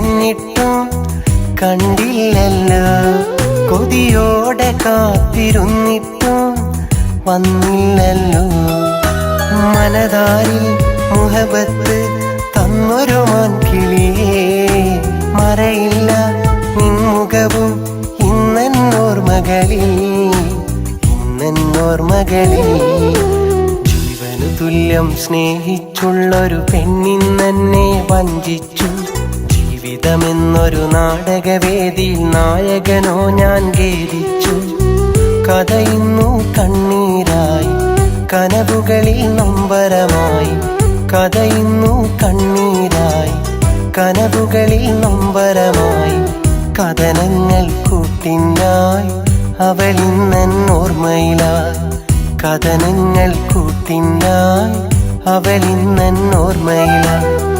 തിരഞ്ഞിട്ടും കണ്ടില്ലല്ലോ. കൊതിയോടെ കാത്തിരുന്നിട്ടും വന്നില്ലല്ലോ. മനതാരിൽ മുഹബത്ത് തന്നൊരു മാൻകിളിയേ, മറയില്ല നിൻമുഖവും ഇന്നെന്നോർമകളിൽ, ഇന്നെന്നോർമകളിൽ. ജീവനു തുല്യം സ്നേഹിച്ചുള്ളൊരു പെണ്ണിന്നെന്നെ വഞ്ചിച്ചു. ജീവിതമെന്നൊരു നാടകവേദിയിൽ നായകനോ ഞാൻ ഖേദിച്ചു. കഥയിന്നു കണ്ണീരായി, കനവുകളിൽ നൊമ്പരമായി. കഥയിന്നു കണ്ണീരായി, കനവുകളിൽ നൊമ്പരമായി. കഥനങ്ങൾ കൂട്ടിനായി അവളിന്നെന്നോർമ്മയിലായി. കഥനങ്ങൾ കൂട്ടിനായി അവളിന്നെന്നോർമ്മയിലായി.